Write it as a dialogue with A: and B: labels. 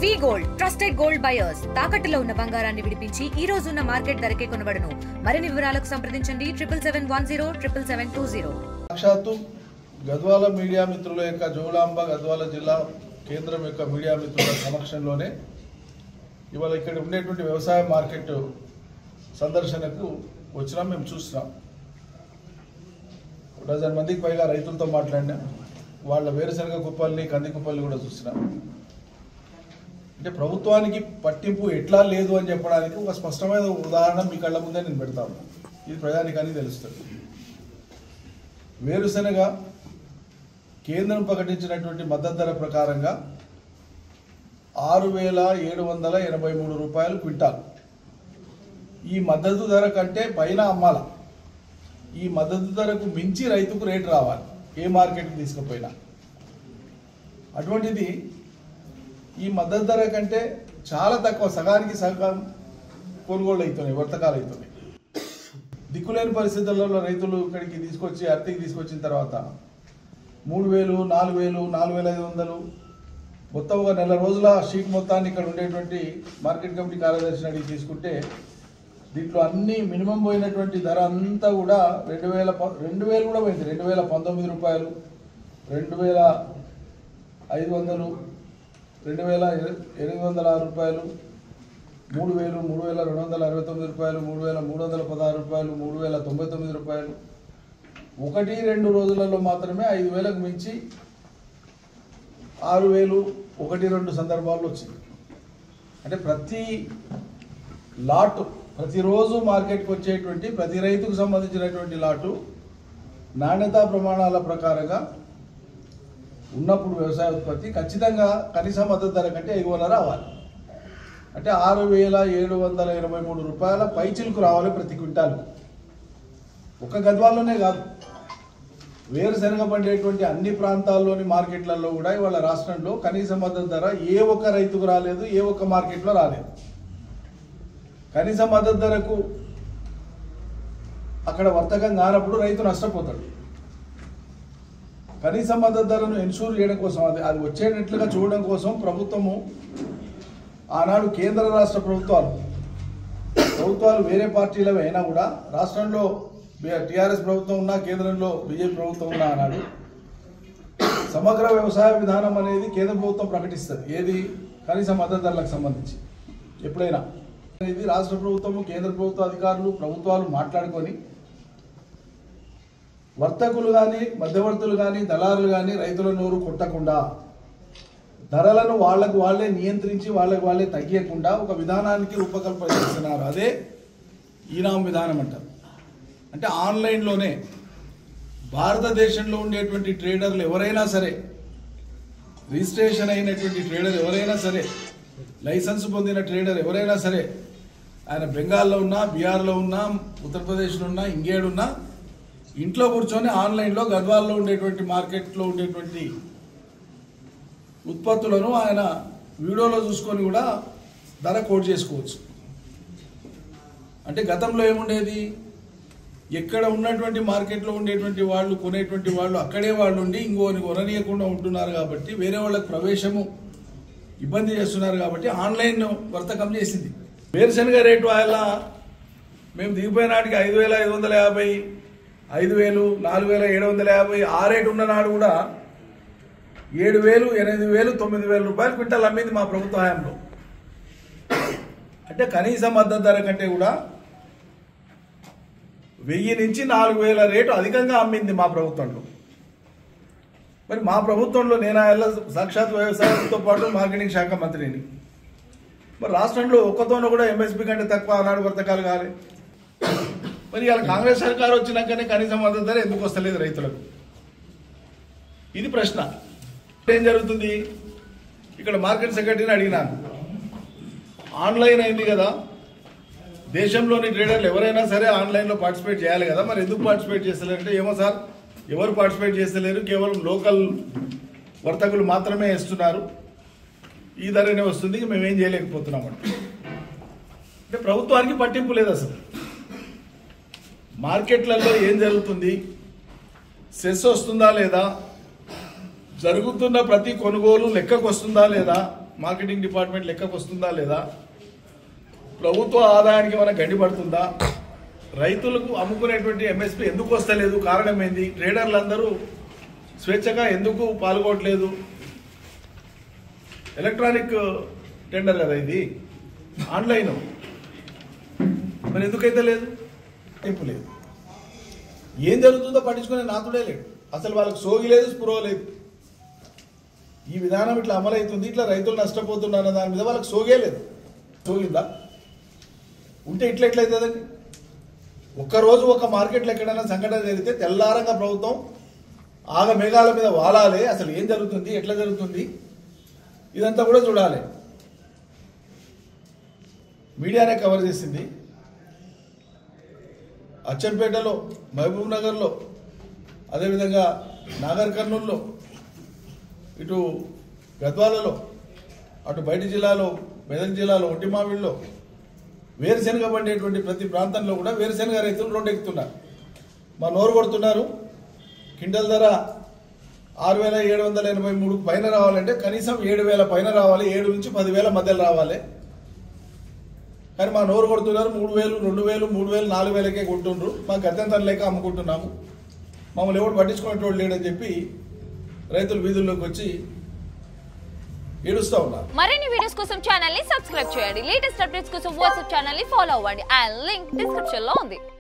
A: వి gold trusted gold buyers తాకట్టులో ఉన్న బంగారాన్ని విడిపించి ఈ రోజు ఉన్న మార్కెట్ ధరకే కొనబడును. మరిన్ని వివరాలకు సంప్రదించండి 77107720.
B: సాక్షాత్తు గద్వాల మీడియా మిత్రుల యొక్క జోగులాంబ గద్వాల జిల్లా కేంద్రం యొక్క మీడియా మిత్రుల సమక్షంలోనే ఇవాళ ఇక్కడ ఉండేటువంటి వ్యవసాయ మార్కెట్ సందర్శనకు వచ్చినాం. మేము చూస్తున్నాం, డజన్ మందికి పైగా రైతులతో మాట్లాడినాం. వాళ్ళ వేరుశనగ కుప్పల్ని కంది కుప్పల్ని కూడా చూసినాం. అంటే ప్రభుత్వానికి పట్టింపు ఎట్లా లేదు అని చెప్పడానికి ఒక స్పష్టమైన ఉదాహరణ మీ కళ్ళ ముందే నేను పెడతాను. ఇది ప్రజానికానికి తెలుస్తుంది. వేరుశనగ కేంద్రం ప్రకటించినటువంటి మద్దతు ధర ప్రకారంగా 6,783 రూపాయలు క్వింటాల్. ఈ మద్దతు ధర కంటే పైన అమ్మాల. ఈ మద్దతు ధరకు మించి రైతుకు రేటు రావాలి ఏ మార్కెట్కి తీసుకుపోయినా. అటువంటిది ఈ మద్దతు ధర కంటే చాలా తక్కువ, సగానికి సగం కొనుగోళ్ళు అవుతున్నాయి, వర్తకాలు అవుతున్నాయి. దిక్కులేని పరిస్థితులలో రైతులు ఇక్కడికి తీసుకొచ్చి అర్తికి తీసుకొచ్చిన తర్వాత 3,000, 4,000, 4,500 మొత్తం ఒక నెల రోజుల షీట్ మొత్తాన్ని ఇక్కడ ఉండేటువంటి మార్కెట్ కమిటీ కార్యదర్శిని అడిగి తీసుకుంటే దీంట్లో అన్ని మినిమం పోయినటువంటి ధర అంతా కూడా 2,000 కూడా పోయింది. 2,019 రూపాయలు, 2,500, 2,806 రూపాయలు, 3,000, 3,269 రూపాయలు, 3,316 రూపాయలు, 3,099 రూపాయలు. 1-2 రోజులలో మాత్రమే 5,000కు మించి 6,000 1-2 సందర్భాల్లో వచ్చింది. అంటే ప్రతి లాటు, ప్రతిరోజు మార్కెట్కి వచ్చేటువంటి ప్రతి రైతుకు సంబంధించినటువంటి లాటు నాణ్యతా ప్రమాణాల ప్రకారంగా ఉన్నప్పుడు వ్యవసాయ ఉత్పత్తి ఖచ్చితంగా కనీస మద్దతు ధర కంటే ఎగువన రావాలి. అంటే 6,783 రూపాయల పైచిలకు రావాలి ప్రతి క్వింటాల్కు. ఒక గద్వాల్లోనే కాదు, వేరుశనగ పండేటువంటి అన్ని ప్రాంతాల్లోని మార్కెట్లలో కూడా ఇవాళ రాష్ట్రంలో కనీస మద్దతు ధర ఏ ఒక్క రైతుకు రాలేదు, ఏ ఒక్క మార్కెట్లో రాలేదు. కనీస మద్దతు ధరకు అక్కడ వర్తకం కానప్పుడు రైతు నష్టపోతాడు. కనీస మద్దతు ధరను ఎన్షూర్ చేయడం కోసం, అది వచ్చేటట్లుగా చూడడం కోసం ప్రభుత్వము ఆనాడు కేంద్ర రాష్ట్ర ప్రభుత్వాలు వేరే పార్టీలవి అయినా కూడా రాష్ట్రంలో టీఆర్ఎస్ ప్రభుత్వం ఉన్నా, కేంద్రంలో బీజేపీ ప్రభుత్వం ఉన్నా ఆనాడు సమగ్ర వ్యవసాయ విధానం అనేది కేంద్ర ప్రభుత్వం ప్రకటిస్తుంది. ఏది? కనీస మద్దతు ధరలకు సంబంధించి ఎప్పుడైనా ఇది రాష్ట్ర ప్రభుత్వము, కేంద్ర ప్రభుత్వ అధికారులు, ప్రభుత్వాలు మాట్లాడుకొని వర్తకులు కానీ, మధ్యవర్తులు కానీ, దళారులు కానీ రైతుల నోరు కొట్టకుండా ధరలను వాళ్ళకు వాళ్ళే నియంత్రించి వాళ్ళకు వాళ్ళే తగ్గియకుండా ఒక విధానానికి రూపకల్పన చేస్తున్నారు. అదే ఈనాం విధానం అంటారు. అంటే ఆన్లైన్లోనే భారతదేశంలో ఉండేటువంటి ట్రేడర్లు ఎవరైనా సరే, రిజిస్ట్రేషన్ అయినటువంటి ట్రేడర్ ఎవరైనా సరే, లైసెన్స్ పొందిన ట్రేడర్ ఎవరైనా సరే, ఆయన బెంగాల్లో ఉన్నా, బీహార్లో ఉన్నా, ఉత్తరప్రదేశ్లో ఉన్నా, ఇంకేడున్నా ఇంట్లో కూర్చొని ఆన్లైన్లో గద్వాల్లో ఉండేటువంటి మార్కెట్లో ఉండేటువంటి ఉత్పత్తులను ఆయన వీడియోలో చూసుకొని కూడా ధర కోట్ చేసుకోవచ్చు. అంటే గతంలో ఏముండేది, ఎక్కడ ఉన్నటువంటి మార్కెట్లో ఉండేటువంటి వాళ్ళు, కొనేటువంటి వాళ్ళు అక్కడే వాళ్ళు ఉండి ఇంకోని కొననీయకుండా ఉంటున్నారు కాబట్టి, వేరే వాళ్ళకి ప్రవేశము ఇబ్బంది చేస్తున్నారు కాబట్టి ఆన్లైన్ వర్తకం చేసింది. వేరుశనగ రేటు ఆయన మేము దిగిపోయిన నాటికి 5,550, 5,000, 4,750 ఆ రేటు ఉన్న నాడు కూడా 7,000, 8,000, 9,000 రూపాయలు క్వింటాల్ అమ్మింది మా ప్రభుత్వ హయాంలో. అంటే కనీస మద్దతు ధర కంటే కూడా 1,000 నుంచి 4,000 రేటు అధికంగా అమ్మింది మా ప్రభుత్వంలో. మరి మా ప్రభుత్వంలో నేను ఆయన సాక్షాత్ వ్యవసాయంతో పాటు మార్కెటింగ్ శాఖ మంత్రిని. మరి రాష్ట్రంలో ఒక్కతోనూ కూడా ఎంఎస్పీ కంటే తక్కువ ఆనాడు వర్తకాలు కాలే. మరి ఇవాళ కాంగ్రెస్ సర్కారు వచ్చినాకనే కనీస మద్దతు ధర ఎందుకు వస్తలేదు రైతులకు? ఇది ప్రశ్న. ఏం జరుగుతుంది? ఇక్కడ మార్కెట్ సెక్రటరీని అడిగినాను, ఆన్లైన్ అయింది కదా, దేశంలోని ట్రేడర్లు ఎవరైనా సరే ఆన్లైన్లో పార్టిసిపేట్ చేయాలి కదా, మరి ఎందుకు పార్టిసిపేట్ చేస్తలేరంటే, ఏమో సార్ ఎవరు పార్టిసిపేట్ చేస్తలేరు, కేవలం లోకల్ వర్తకులు మాత్రమే ఇస్తున్నారు, ఈ ధరనే వస్తుంది, మేమేం చేయలేకపోతున్నామంటే. అంటే ప్రభుత్వానికి పట్టింపు లేదు అసలు. మార్కెట్లలో ఏం జరుగుతుంది, సెస్ వస్తుందా లేదా, జరుగుతున్న ప్రతి కొనుగోలు లెక్కకు వస్తుందా లేదా, మార్కెటింగ్ డిపార్ట్మెంట్ లెక్కకు వస్తుందా లేదా, ప్రభుత్వ ఆదాయానికి ఏమైనా గండిపడుతుందా, రైతులకు అమ్ముకునేటువంటి ఎంఎస్పీ ఎందుకు వస్తలేదు, కారణం ఏంది, ట్రేడర్లందరూ స్వేచ్ఛగా ఎందుకు పాల్గొనట్లేదు. ఎలక్ట్రానిక్ టెండర్ కదా ఇది, ఆన్లైన్, మరి ఎందుకైతే లేదు, టైపు లేదు. ఏం జరుగుతుందో పట్టించుకునే నాతుడే లేడు. అసలు వాళ్ళకి సోగి లేదు, స్పృహ లేదు. ఈ విధానం ఇట్లా అమలవుతుంది, ఇట్లా రైతులు నష్టపోతున్నారు దాని మీద వాళ్ళకి సోగే లేదు. సోగిందా ఉంటే ఎట్లయితుందండి? ఒక్కరోజు ఒక మార్కెట్లో ఎక్కడైనా సంఘటన జరిగితే తెల్లారంగా ప్రభుత్వం ఆగ మేఘాల మీద వాలాలి. అసలు ఏం జరుగుతుంది, ఎట్లా జరుగుతుంది, ఇదంతా కూడా చూడాలి. మీడియానే కవర్ చేసింది. అచ్చంపేటలో, మహబూబ్ నగర్లో, అదేవిధంగా నాగర్ కర్నూల్లో, ఇటు గద్వాలలో, అటు బయట జిల్లాలో, మెదక్ జిల్లాలో, ఒంటిమామిడిలో వేరుశెనగ పండేటువంటి ప్రతి ప్రాంతంలో కూడా వేరుశెనగ రైతులు రోడ్డెక్కుతున్నారు. మా నోరు కొడుతున్నారు. కింటల్ ధర 6,783 పైన రావాలంటే కనీసం 7,000 పైన రావాలి, 7 నుంచి 10,000 మధ్యలో రావాలి. కానీ మా నోరు కొడుతున్నారు. 3,000, 2,000, 3,000, 4,000కే కొంటుండ్రు. మాకు గత్యంతరం లేక అమ్ముకుంటున్నాము, మమ్మల్ని ఎవరు పట్టించుకునేటోడు లేడని చెప్పి రైతులు వీధుల్లోకి వచ్చి ఏడుస్తూ ఉన్నారు.
C: మరిన్ని వీడియోస్ కోసం ఛానల్ ని సబ్స్క్రైబ్ చేయండి. లేటెస్ట్ అప్డేట్స్ కోసం వాట్సాప్ ఛానల్ ని ఫాలో అవ్వండి. ఆ లింక్ డిస్క్రిప్షన్ లో ఉంది.